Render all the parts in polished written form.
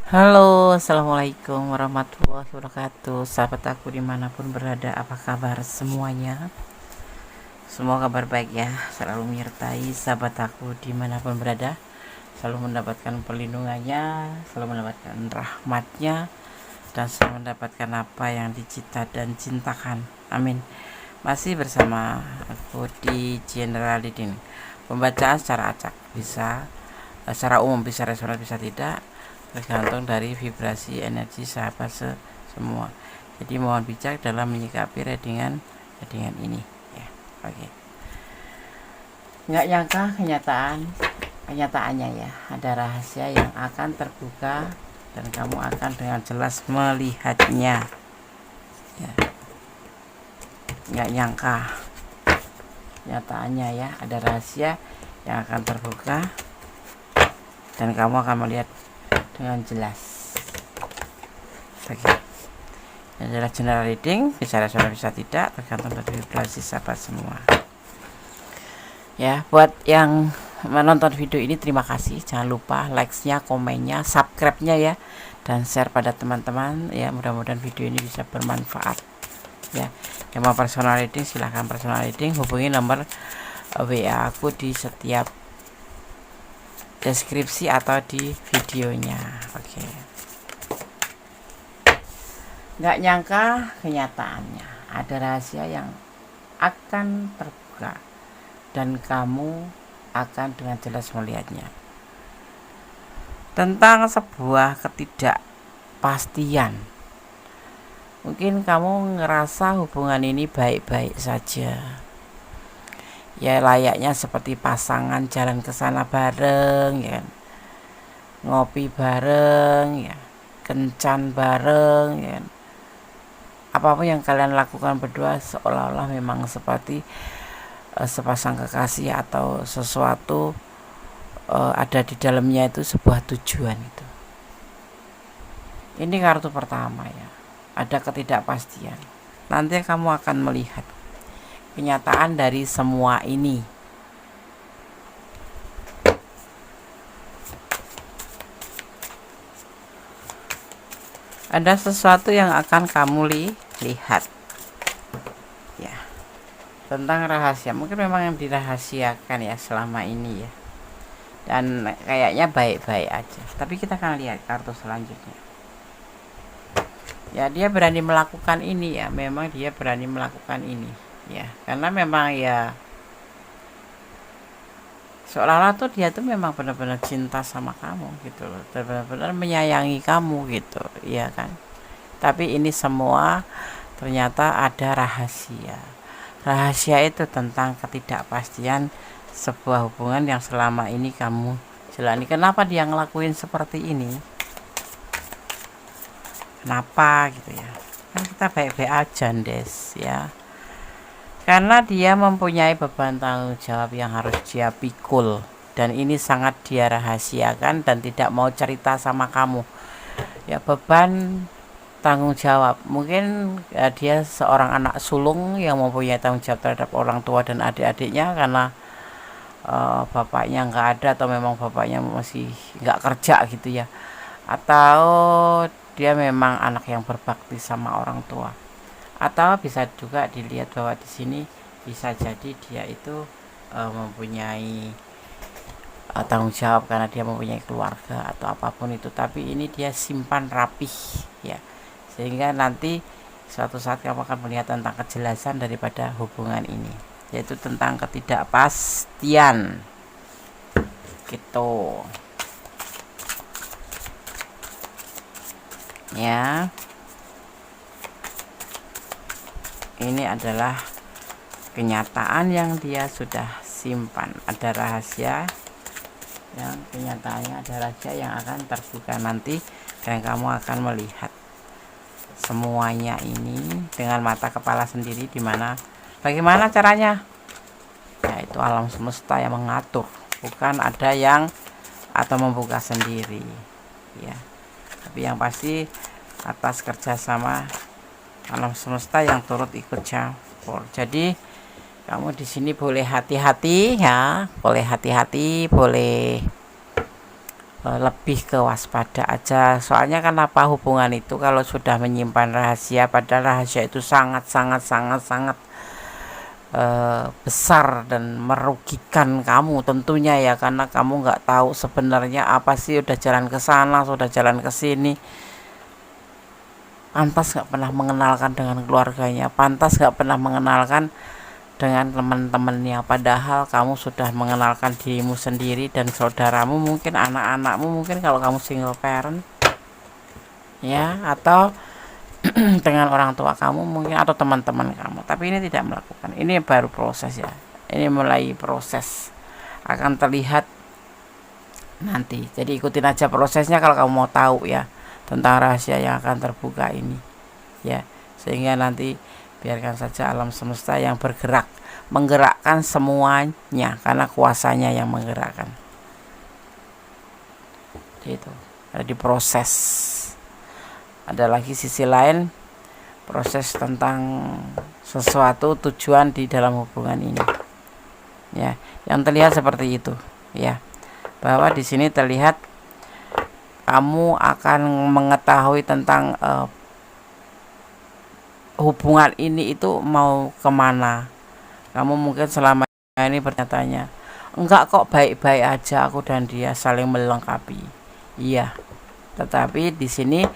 Halo, assalamualaikum warahmatullahi wabarakatuh. Sahabat aku dimanapun berada, apa kabar semuanya? Semua kabar baik ya, selalu menyertai sahabat aku dimanapun berada, selalu mendapatkan perlindungannya, selalu mendapatkan rahmatnya, dan selalu mendapatkan apa yang dicita dan cintakan. Amin. Masih bersama aku di General Leading. Pembacaan secara acak bisa, secara umum bisa resonan bisa tidak, tergantung dari vibrasi energi sahabat semua. Jadi mohon bijak dalam menyikapi readingan ini ya. Oke. Nggak nyangka kenyataannya ya, ada rahasia yang akan terbuka dan kamu akan dengan jelas melihatnya ya. Nggak nyangka kenyataannya ya, ada rahasia yang akan terbuka dan kamu akan melihat dengan jelas. Oke. Ini adalah general reading, bisa resonan bisa tidak, tergantung dari vibrasi sahabat semua. Ya, buat yang menonton video ini terima kasih. Jangan lupa likes-nya, komennya, subscribe-nya ya, dan share pada teman-teman ya. Mudah-mudahan video ini bisa bermanfaat. Ya, yang mau personal reading silahkan personal reading, hubungi nomor WA aku di setiap deskripsi atau di videonya. Oke. Nggak nyangka kenyataannya, ada rahasia yang akan terbuka dan kamu akan dengan jelas melihatnya. Tentang sebuah ketidakpastian. Mungkin kamu ngerasa hubungan ini baik-baik saja. Ya layaknya seperti pasangan jalan ke sana bareng ya. Ngopi bareng ya. Kencan bareng ya. Apapun yang kalian lakukan berdua seolah-olah memang seperti sepasang kekasih atau sesuatu ada di dalamnya itu sebuah tujuan itu. Ini kartu pertama ya, ada ketidakpastian. Nanti kamu akan melihat kenyataan dari semua ini. Ada sesuatu yang akan kamu lihat ya, tentang rahasia. Mungkin memang yang dirahasiakan ya selama ini ya, dan kayaknya baik-baik aja. Tapi kita akan lihat kartu selanjutnya ya. Dia berani melakukan ini ya, memang dia berani melakukan ini ya, karena memang ya seolah-olah tuh dia tuh memang benar-benar cinta sama kamu gitu loh, benar-benar menyayangi kamu gitu ya kan. Tapi ini semua ternyata ada rahasia itu tentang ketidakpastian sebuah hubungan yang selama ini kamu jalani. Kenapa dia ngelakuin seperti ini, kenapa gitu ya, kan kita baik-baik aja Des ya, karena dia mempunyai beban tanggung jawab yang harus dia pikul, dan ini sangat dia rahasiakan dan tidak mau cerita sama kamu ya. Beban tanggung jawab, mungkin ya, dia seorang anak sulung yang mempunyai tanggung jawab terhadap orang tua dan adik-adiknya karena bapaknya nggak ada atau memang bapaknya masih nggak kerja gitu ya, atau dia memang anak yang berbakti sama orang tua. Atau bisa juga dilihat bahwa di sini bisa jadi dia itu mempunyai tanggung jawab karena dia mempunyai keluarga atau apapun itu, tapi ini dia simpan rapih ya, sehingga nanti suatu saat kamu akan melihat tentang kejelasan daripada hubungan ini, yaitu tentang ketidakpastian gitu ya. Ini adalah kenyataan yang dia sudah simpan. Ada rahasia yang kenyataannya ada rahasia yang akan terbuka nanti, dan kamu akan melihat semuanya ini dengan mata kepala sendiri. Dimana bagaimana caranya ya, itu alam semesta yang mengatur, bukan ada yang atau membuka sendiri ya, tapi yang pasti atas kerjasama alam semesta yang turut ikut campur. Jadi kamu di sini boleh hati-hati ya, boleh hati-hati, boleh lebih ke waspada aja. Soalnya kenapa, hubungan itu kalau sudah menyimpan rahasia, padahal rahasia itu sangat sangat sangat sangat besar dan merugikan kamu tentunya ya, karena kamu nggak tahu sebenarnya apa sih, udah jalan ke sana, sudah jalan ke sini, pantas nggak pernah mengenalkan dengan keluarganya, pantas nggak pernah mengenalkan dengan teman-temannya, padahal kamu sudah mengenalkan dirimu sendiri dan saudaramu, mungkin anak-anakmu, mungkin kalau kamu single parent ya, atau dengan orang tua kamu mungkin, atau teman-teman kamu, tapi ini tidak melakukan. Ini baru proses ya, ini mulai proses, akan terlihat nanti. Jadi ikutin aja prosesnya kalau kamu mau tahu ya tentang rahasia yang akan terbuka ini ya, sehingga nanti biarkan saja alam semesta yang bergerak, menggerakkan semuanya, karena kuasanya yang menggerakkan. Itu ada di proses. Ada lagi sisi lain, proses tentang sesuatu tujuan di dalam hubungan ini ya, yang terlihat seperti itu ya, bahwa di sini terlihat kamu akan mengetahui tentang hubungan ini itu mau kemana. Kamu mungkin selama ini bertanya, enggak kok, baik-baik aja aku dan dia, saling melengkapi. Iya, tetapi di sini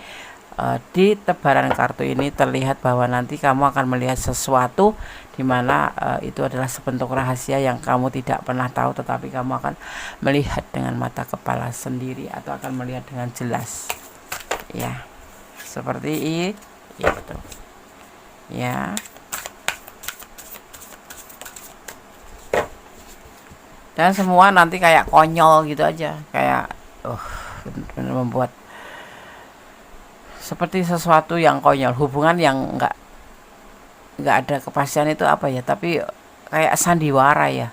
di tebaran kartu ini terlihat bahwa nanti kamu akan melihat sesuatu di mana itu adalah sebentuk rahasia yang kamu tidak pernah tahu, tetapi kamu akan melihat dengan mata kepala sendiri, atau akan melihat dengan jelas ya, seperti itu ya. Dan semua nanti kayak konyol gitu aja, kayak benar-benar membuat seperti sesuatu yang konyol, hubungan yang nggak ada kepastian itu apa ya, tapi kayak sandiwara ya.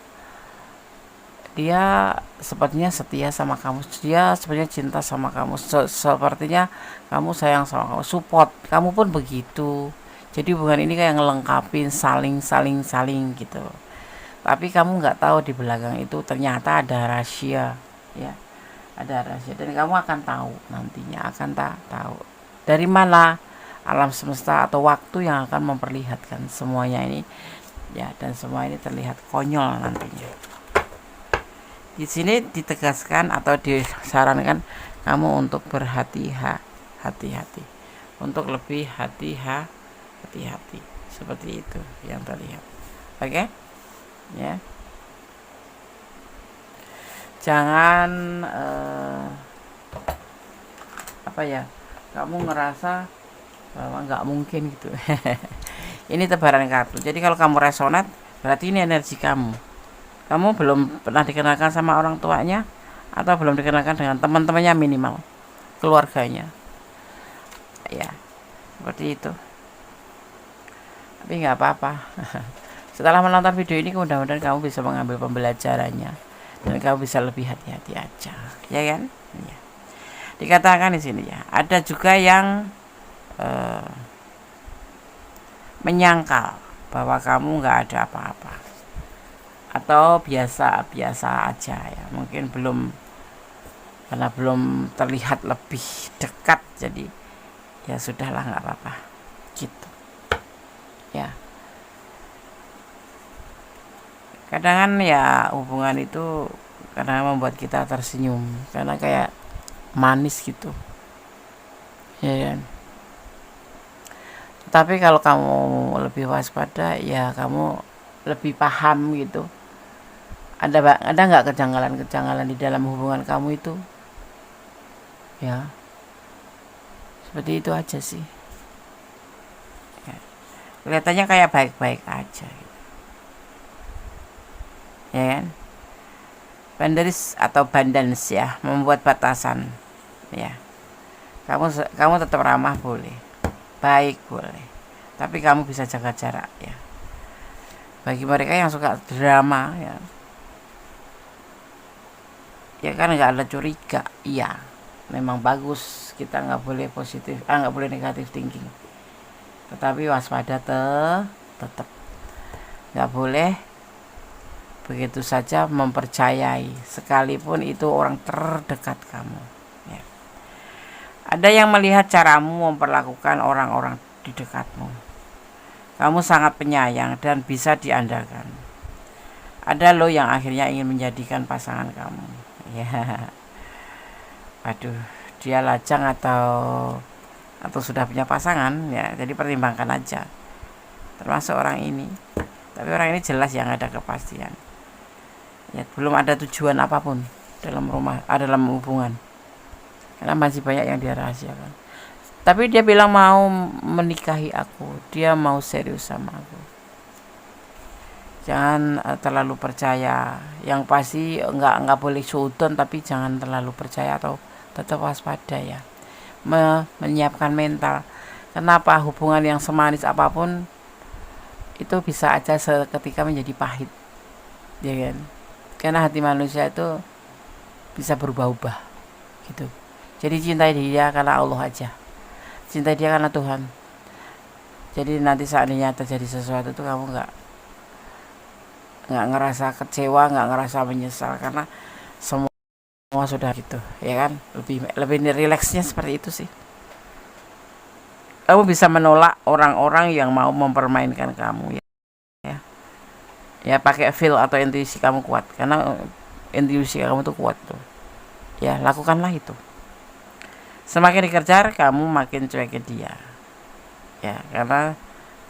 Dia sepertinya setia sama kamu, dia sepertinya cinta sama kamu, sepertinya kamu sayang sama kamu, support kamu pun begitu. Jadi hubungan ini kayak ngelengkapin, saling gitu. Tapi kamu nggak tahu di belakang itu ternyata ada rahasia ya, ada rahasia, dan kamu akan tahu nantinya, akan tahu dari mana alam semesta atau waktu yang akan memperlihatkan semuanya ini ya, dan semua ini terlihat konyol nantinya. Di sini ditegaskan atau disarankan kamu untuk berhati-hati, untuk lebih hati-hati, seperti itu yang terlihat. Oke ya, jangan apa ya, kamu ngerasa bahwa nggak mungkin gitu. Ini tebaran kartu, jadi kalau kamu resonate berarti ini energi kamu belum pernah dikenalkan sama orang tuanya, atau belum dikenalkan dengan teman-temannya, minimal keluarganya ya, seperti itu. Tapi nggak apa-apa. Setelah menonton video ini, mudah-mudahan kamu bisa mengambil pembelajarannya dan kamu bisa lebih hati-hati aja ya kan ya. Dikatakan di sini ya, ada juga yang menyangkal bahwa kamu nggak ada apa-apa, atau biasa-biasa aja ya, mungkin karena belum terlihat lebih dekat, jadi ya sudahlah, nggak apa-apa gitu ya. Kadang kan ya hubungan itu kadang membuat kita tersenyum, karena kayak manis gitu ya kan. Tapi kalau kamu lebih waspada ya, kamu lebih paham gitu, ada nggak kejanggalan di dalam hubungan kamu itu ya, seperti itu aja sih ya. Kelihatannya kayak baik-baik aja gitu ya kan. Boundaries atau bandance ya, membuat batasan ya. Kamu tetap ramah boleh, baik boleh, tapi kamu bisa jaga jarak ya. Bagi mereka yang suka drama ya kan, nggak ada curiga, iya memang bagus, kita nggak boleh nggak boleh negatif thinking, tetapi waspada tetap nggak boleh begitu saja mempercayai, sekalipun itu orang terdekat kamu. Ya. Ada yang melihat caramu memperlakukan orang-orang di dekatmu. Kamu sangat penyayang dan bisa diandalkan. Ada loh yang akhirnya ingin menjadikan pasangan kamu. Ya, aduh, dia lajang atau sudah punya pasangan ya, jadi pertimbangkan aja. Termasuk orang ini. Tapi orang ini jelas yang ada kepastian. Ya, belum ada tujuan apapun dalam dalam hubungan. Karena masih banyak yang dia rahasiakan. Tapi dia bilang mau menikahi aku, dia mau serius sama aku. Jangan terlalu percaya. Yang pasti nggak boleh suudon, tapi jangan terlalu percaya atau tetap waspada ya. Menyiapkan mental. Kenapa hubungan yang semanis apapun itu bisa aja seketika menjadi pahit, ya kan? Karena hati manusia itu bisa berubah-ubah, gitu. Jadi cintai dia karena Allah aja, cintai dia karena Tuhan. Jadi nanti saatnya terjadi sesuatu itu kamu nggak ngerasa kecewa, nggak ngerasa menyesal karena semua sudah gitu, ya kan? Lebih rileksnya seperti itu sih. Kamu bisa menolak orang-orang yang mau mempermainkan kamu ya pakai feel atau intuisi kamu kuat, karena intuisi kamu tuh kuat tuh ya, lakukanlah itu. Semakin dikejar kamu makin cuek ke dia ya, karena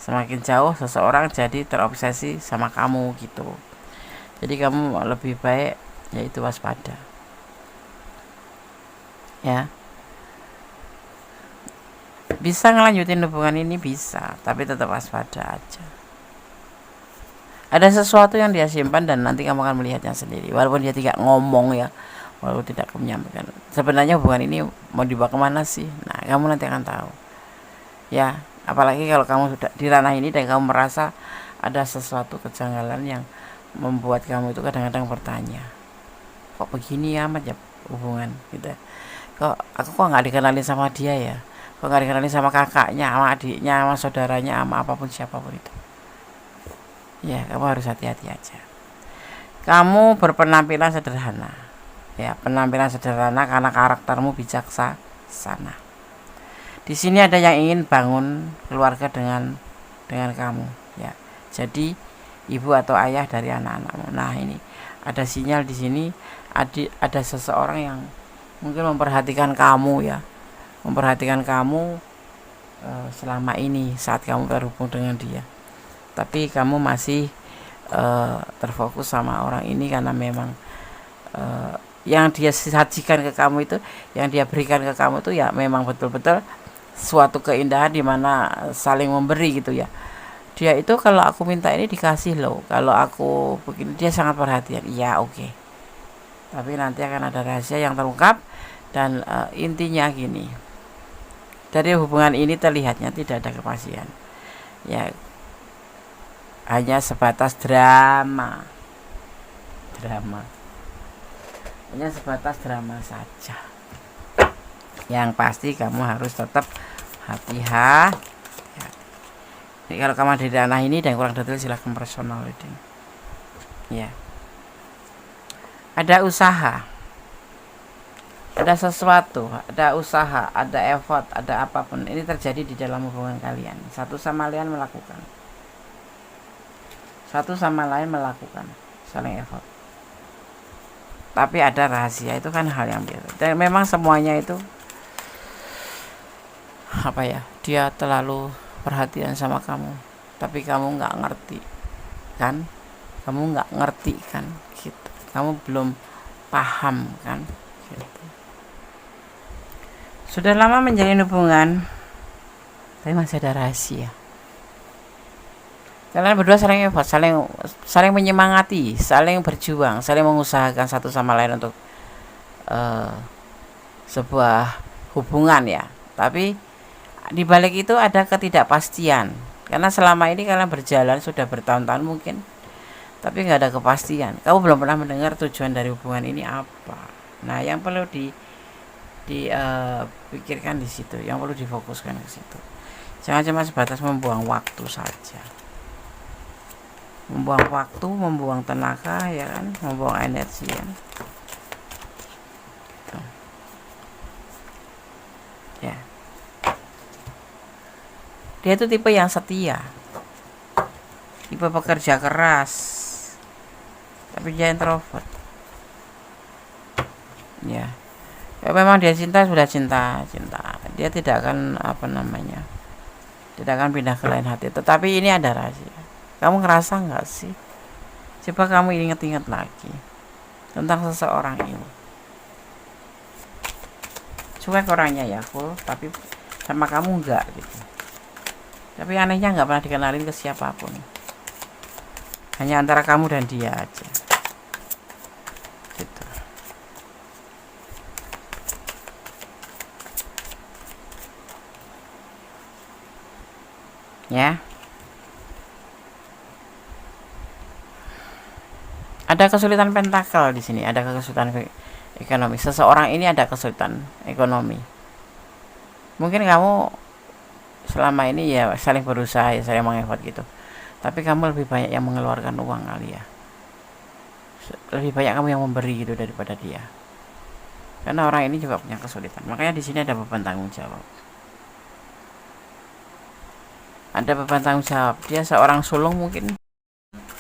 semakin jauh seseorang jadi terobsesi sama kamu gitu. Jadi kamu lebih baik yaitu waspada ya. Bisa ngelanjutin hubungan ini bisa, tapi tetap waspada aja. Ada sesuatu yang dia simpan dan nanti kamu akan melihatnya sendiri. Walaupun dia tidak ngomong ya, walaupun tidak menyampaikan. Sebenarnya hubungan ini mau dibawa kemana sih? Nah, kamu nanti akan tahu. Ya, apalagi kalau kamu sudah di ranah ini dan kamu merasa ada sesuatu kejanggalan yang membuat kamu itu kadang-kadang bertanya, kok begini amat ya hubungan gitu. Aku kok nggak dikenalin sama dia ya? Kok nggak dikenalin sama kakaknya, sama adiknya, sama saudaranya, sama apapun siapapun itu. Ya, kamu harus hati-hati aja. Kamu berpenampilan sederhana. Ya, penampilan sederhana karena karaktermu bijaksana. Di sini ada yang ingin bangun keluarga dengan kamu, ya. Jadi ibu atau ayah dari anak-anakmu. Nah, ini ada sinyal di sini ada seseorang yang mungkin memperhatikan kamu ya. Memperhatikan kamu selama ini saat kamu terhubung dengan dia. Tapi kamu masih terfokus sama orang ini karena memang yang dia sajikan ke kamu itu, yang dia berikan ke kamu itu ya memang betul-betul suatu keindahan di mana saling memberi gitu ya. Dia itu kalau aku minta ini dikasih loh, kalau aku begini dia sangat perhatian. Iya, oke. Tapi nanti akan ada rahasia yang terungkap dan intinya gini. Dari hubungan ini terlihatnya tidak ada kepastian. Ya, hanya sebatas drama. Hanya sebatas drama saja. Yang pasti kamu harus tetap hati-hati. Jadi kalau kamu ada di ranah ini dan kurang detail silahkan personal reading. Ya. Ada usaha. Ada sesuatu, ada usaha, ada effort, ada apapun. Ini terjadi di dalam hubungan kalian. Satu sama lain melakukan. Saling effort. Tapi ada rahasia, itu kan hal yang biasa. Dan memang semuanya itu dia terlalu perhatian sama kamu, tapi kamu nggak ngerti kan, gitu. Kamu belum paham kan, gitu. Sudah lama menjalin hubungan tapi masih ada rahasia. Kalian berdua saling effort, saling menyemangati, saling berjuang, saling mengusahakan satu sama lain untuk sebuah hubungan ya. Tapi di balik itu ada ketidakpastian. Karena selama ini kalian berjalan sudah bertahun-tahun mungkin, tapi nggak ada kepastian. Kamu belum pernah mendengar tujuan dari hubungan ini apa. Nah, yang perlu dipikirkan di situ, yang perlu difokuskan ke situ. Jangan cuma sebatas membuang waktu saja. membuang waktu, membuang tenaga, ya kan, membuang energi ya. Ya. Dia itu tipe yang setia, tipe pekerja keras, tapi dia introvert. Ya. Ya memang dia cinta, sudah cinta. Dia tidak akan tidak akan pindah ke lain hati. Tetapi ini ada rahasia. Kamu ngerasa nggak sih? Coba kamu ingat-ingat lagi tentang seseorang ini. Cuek orangnya ya full, tapi sama kamu enggak gitu. Tapi anehnya nggak pernah dikenalin ke siapapun. Hanya antara kamu dan dia aja. Gitu. Ya. Ada kesulitan pentakel di sini, ada kesulitan ekonomi. Seseorang ini ada kesulitan ekonomi. Mungkin kamu selama ini ya saling berusaha, ya saling mengeffort gitu. Tapi kamu lebih banyak yang mengeluarkan uang kali ya. Lebih banyak kamu yang memberi gitu daripada dia. Karena orang ini juga punya kesulitan. Makanya di sini ada beban tanggung jawab. Ada beban tanggung jawab. Dia seorang sulung mungkin,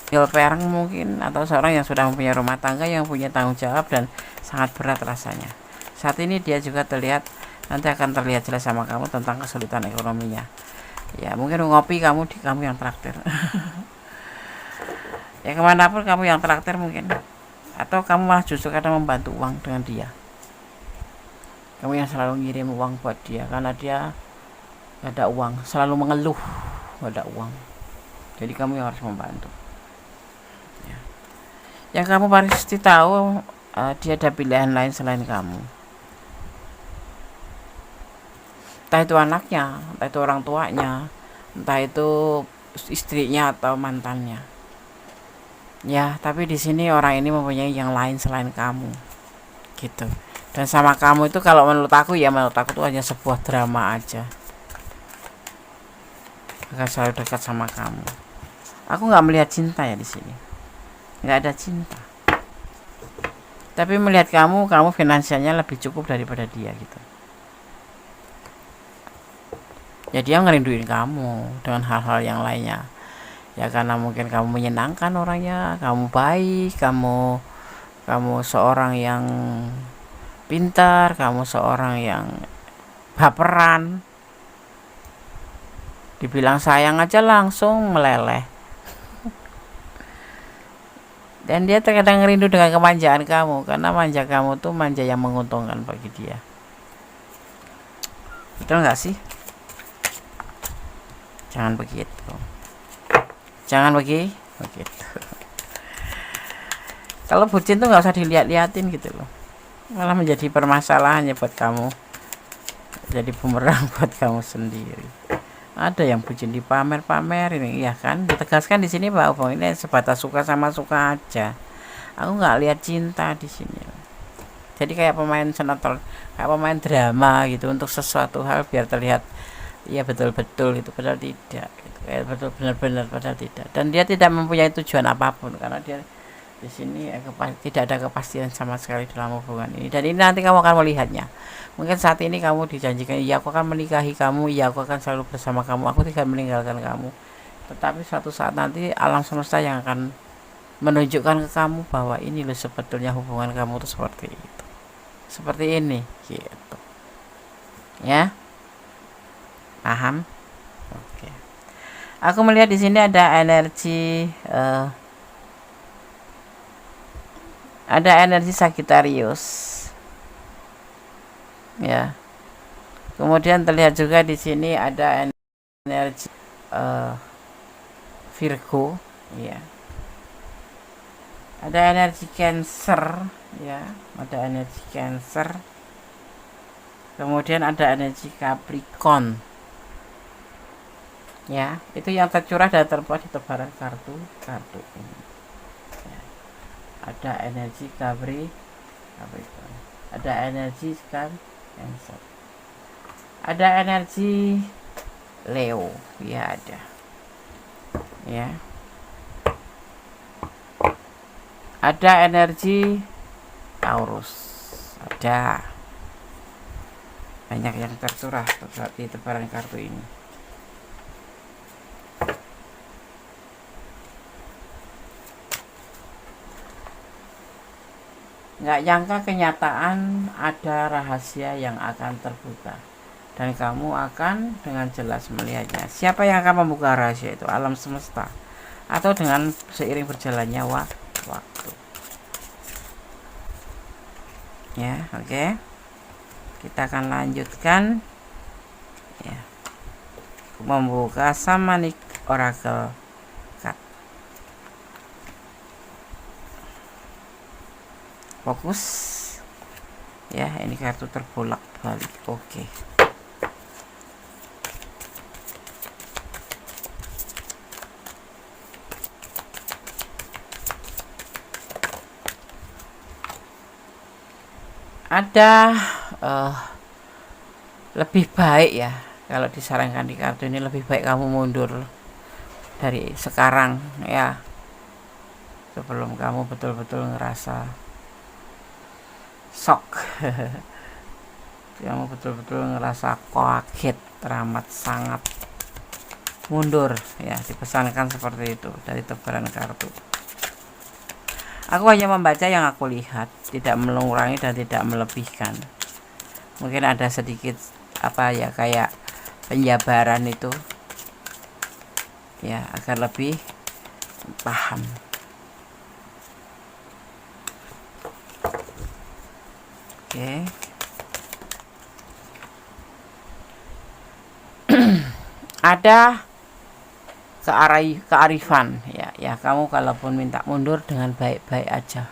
parent mungkin, atau seorang yang sudah mempunyai rumah tangga yang punya tanggung jawab dan sangat berat rasanya. Saat ini dia juga nanti akan terlihat jelas sama kamu tentang kesulitan ekonominya. Ya mungkin ngopi kamu yang traktir. Ya kemanapun kamu yang traktir mungkin. Atau kamu malah justru kadang membantu uang dengan dia. Kamu yang selalu ngirim uang buat dia karena dia gak ada uang, selalu mengeluh gak ada uang. Jadi kamu yang harus membantu. Ya. Yang kamu pasti tahu dia ada pilihan lain selain kamu. Entah itu anaknya, entah itu orang tuanya, entah itu istrinya atau mantannya. Ya, tapi di sini orang ini mempunyai yang lain selain kamu. Gitu. Dan sama kamu itu kalau menurut aku tuh hanya sebuah drama aja. Akan selalu dekat sama kamu. Aku nggak melihat cinta ya di sini. Nggak ada cinta. Tapi melihat kamu finansialnya lebih cukup daripada dia gitu. Ya dia ngerinduin kamu dengan hal-hal yang lainnya. Ya karena mungkin kamu menyenangkan orangnya, kamu baik, kamu seorang yang pintar, kamu seorang yang baperan. Dibilang sayang aja langsung meleleh. Dan dia terkadang rindu dengan kemanjaan kamu, karena manja kamu tuh manja yang menguntungkan bagi dia. Betul nggak sih? Jangan begitu. Kalau bucin tuh nggak usah dilihat-liatin gitu loh. Malah menjadi permasalahannya buat kamu. Jadi bumerang buat kamu sendiri. Ada yang bucin dipamer-pamer ini, ya kan? Ditegaskan di sini bahwa ini sebatas suka sama suka aja. Aku nggak lihat cinta di sini. Jadi kayak pemain sinetron, kayak pemain drama gitu untuk sesuatu hal biar terlihat ya betul-betul gitu, padahal tidak gitu. Kayak betul benar-benar padahal tidak. Dan dia tidak mempunyai tujuan apapun karena dia di sini tidak ada kepastian sama sekali dalam hubungan ini. Dan ini nanti kamu akan melihatnya. Mungkin saat ini kamu dijanjikan, iya aku akan menikahi kamu, iya aku akan selalu bersama kamu, aku tidak meninggalkan kamu. Tetapi suatu saat nanti alam semesta yang akan menunjukkan ke kamu bahwa ini loh sebetulnya hubungan kamu itu seperti itu, seperti ini gitu ya. Paham? Oke. Aku melihat di sini ada energi Sagittarius. Ya. Kemudian terlihat juga di sini ada energi Virgo, ya. Ada energi Cancer, ya. Ada energi Cancer. Kemudian ada energi Capricorn. Ya, itu yang tercurah dan terbuat di tebaran kartu ini. Ya. Ada energi Capricorn. Ada energi Cancer. Ada energi Leo, ya ada. Ya. Ada energi Taurus, ada banyak yang tercurah di tebaran kartu ini. Nggak nyangka kenyataan ada rahasia yang akan terbuka dan kamu akan dengan jelas melihatnya. Siapa yang akan membuka rahasia itu? Alam semesta atau dengan seiring berjalannya waktu. Ya, oke. Kita akan lanjutkan ya, membuka Shamanik Oracle card. Fokus ya, ini kartu terbolak-balik. Oke. Ada lebih baik ya, kalau disarankan di kartu ini lebih baik kamu mundur dari sekarang ya, sebelum kamu betul-betul ngerasa shock. Kamu betul-betul ngerasa kaget teramat sangat. Mundur ya, dipesankan seperti itu dari tebaran kartu. Aku hanya membaca yang aku lihat, tidak mengurangi dan tidak melebihkan. Mungkin ada sedikit apa ya, kayak penjabaran itu ya, agar lebih paham. Oke. Ada kearifan ya, kamu kalaupun minta mundur dengan baik-baik aja,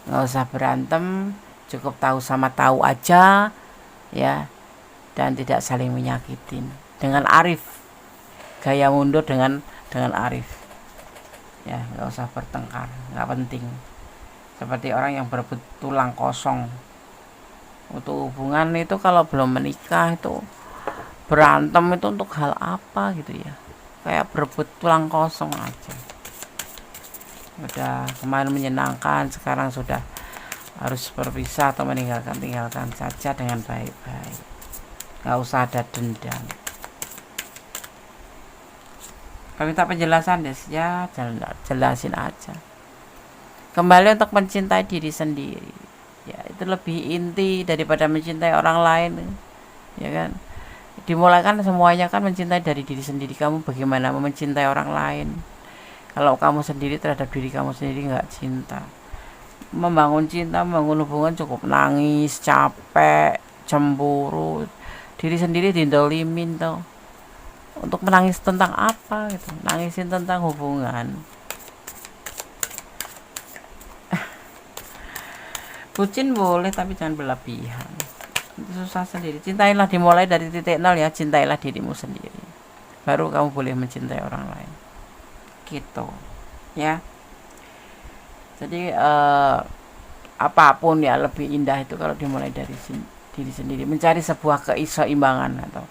nggak usah berantem, cukup tahu sama tahu aja ya, dan tidak saling menyakitin dengan arif. Gaya mundur dengan arif ya, nggak usah bertengkar, nggak penting. Seperti orang yang berebut tulang kosong. Untuk hubungan itu kalau belum menikah itu berantem itu untuk hal apa gitu ya, kayak berebut tulang kosong aja. Udah kemarin menyenangkan, sekarang sudah harus berpisah atau tinggalkan saja dengan baik-baik, nggak usah ada dendam. Kalau minta penjelasan ya jelasin aja. Kembali untuk mencintai diri sendiri ya, itu lebih inti daripada mencintai orang lain ya kan. Dimulai kan semuanya kan mencintai dari diri sendiri. Kamu bagaimana mau mencintai orang lain kalau kamu sendiri terhadap diri kamu sendiri nggak cinta? Membangun cinta, membangun hubungan cukup nangis, capek, cemburu, diri sendiri didolimin tuh. Untuk menangis tentang apa gitu? Nangisin tentang hubungan. Bucin boleh tapi jangan berlebihan. Itu susah sendiri. Cintailah, dimulai dari titik nol ya. Cintailah dirimu sendiri, baru kamu boleh mencintai orang lain gitu ya. Jadi apapun ya, lebih indah itu kalau dimulai dari diri sendiri. Mencari sebuah keseimbangan atau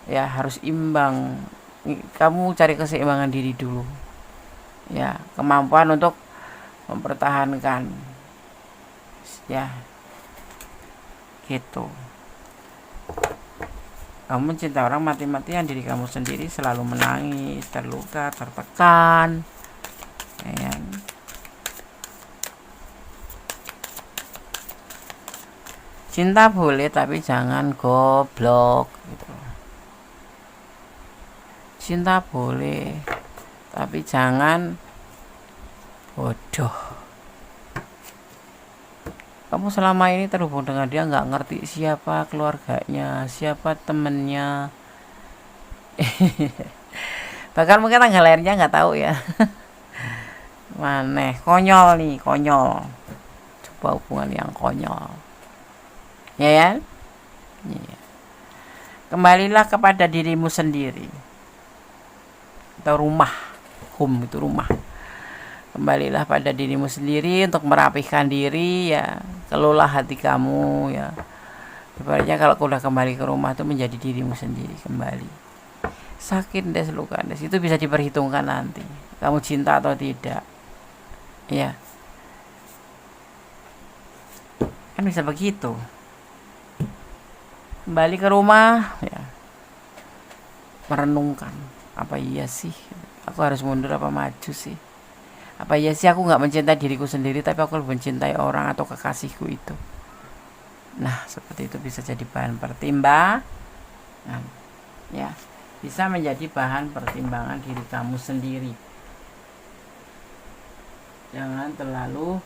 ya, harus imbang. Kamu cari keseimbangan diri dulu ya, kemampuan untuk mempertahankan ya gitu. Kamu mencintai orang mati-matian, diri kamu sendiri selalu menangis, terluka, tertekan ya. Cinta boleh tapi jangan goblok gitu. Cinta boleh tapi jangan bodoh. Kamu selama ini terhubung dengan dia, nggak ngerti siapa keluarganya, siapa temennya. Bahkan mungkin tanggal lahirnya nggak tahu ya. Maneh konyol nih, konyol. Coba hubungan yang konyol ya kan ya. Kembalilah kepada dirimu sendiri atau rumah. Home itu rumah. Kembalilah pada dirimu sendiri untuk merapihkan diri ya. Kelola hati kamu ya. Sebenarnya kalau udah kembali ke rumah itu menjadi dirimu sendiri kembali. Sakit luka itu bisa diperhitungkan nanti, kamu cinta atau tidak ya. Kan bisa begitu. Kembali ke rumah ya, merenungkan, apa iya sih aku harus mundur apa maju sih, apa iya sih aku nggak mencintai diriku sendiri tapi aku lebih mencintai orang atau kekasihku itu. Nah seperti itu bisa jadi bahan pertimbangan ya, bisa menjadi bahan pertimbangan diri kamu sendiri. Jangan terlalu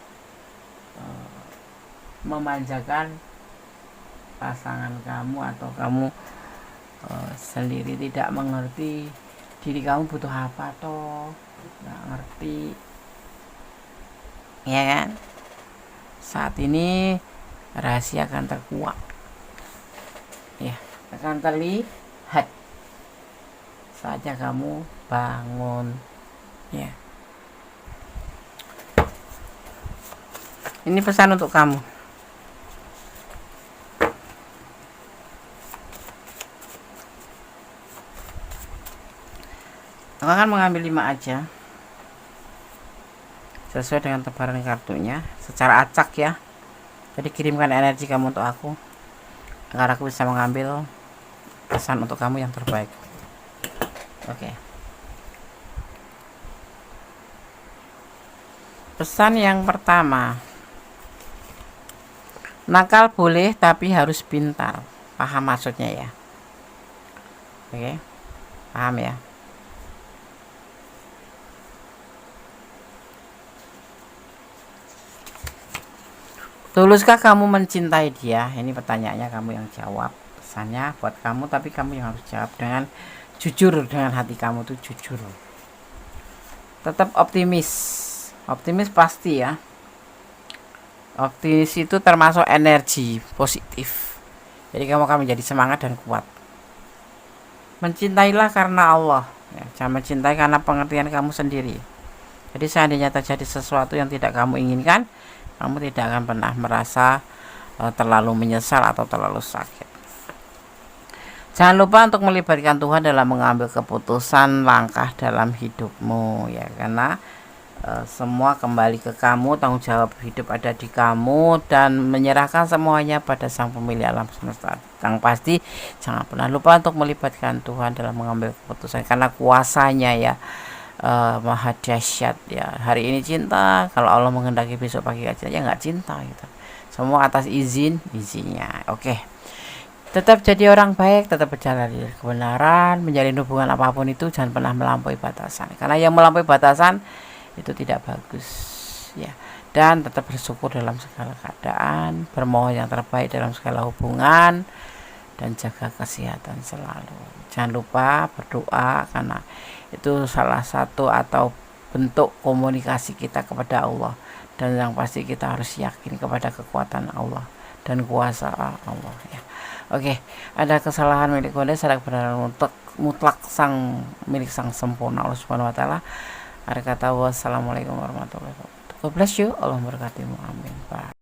memanjakan pasangan kamu atau kamu sendiri tidak mengerti diri kamu butuh apa toh, nggak ngerti ya kan. Saat ini rahasia akan terkuak ya, akan terlihat saatnya kamu bangun ya. Ini pesan untuk kamu. Aku akan mengambil 5 aja sesuai dengan tebaran kartunya secara acak ya. Jadi kirimkan energi kamu untuk aku agar aku bisa mengambil pesan untuk kamu yang terbaik. Oke. Pesan yang pertama, nakal boleh tapi harus pintar. Paham maksudnya ya? Oke, paham ya? Tuluskah kamu mencintai dia? Ini pertanyaannya, kamu yang jawab. Pesannya buat kamu, tapi kamu yang harus jawab dengan jujur, dengan hati kamu tuh jujur. Tetap optimis. Optimis pasti ya. Optimis itu termasuk energi positif. Jadi kamu akan menjadi semangat dan kuat. Mencintailah karena Allah. Ya, jangan mencintai karena pengertian kamu sendiri. Jadi seandainya terjadi sesuatu yang tidak kamu inginkan, kamu tidak akan pernah merasa terlalu menyesal atau terlalu sakit. Jangan lupa untuk melibatkan Tuhan dalam mengambil keputusan langkah dalam hidupmu ya, karena semua kembali ke kamu, tanggung jawab hidup ada di kamu, dan menyerahkan semuanya pada Sang Pemilik alam semesta. Yang pasti jangan pernah lupa untuk melibatkan Tuhan dalam mengambil keputusan, karena kuasanya ya maha dahsyat ya. Hari ini cinta, kalau Allah menghendaki besok pagi aja ya nggak cinta gitu. Semua atas izinnya. Oke. Tetap jadi orang baik, tetap berjalan di kebenaran, menjalin hubungan apapun itu jangan pernah melampaui batasan. Karena yang melampaui batasan itu tidak bagus ya. Dan tetap bersyukur dalam segala keadaan, bermohon yang terbaik dalam segala hubungan, dan jaga kesehatan selalu. Jangan lupa berdoa, karena itu salah satu atau bentuk komunikasi kita kepada Allah. Dan yang pasti kita harus yakin kepada kekuatan Allah dan kuasa Allah ya. Oke, ada kesalahan milik Anda, sadar benar mutlak sang milik sang sempurna Allah Subhanahu wa taala. Ada kata wassalamualaikum warahmatullahi wabarakatuh. God bless you. Allah memberkatimu. Amin. Bye.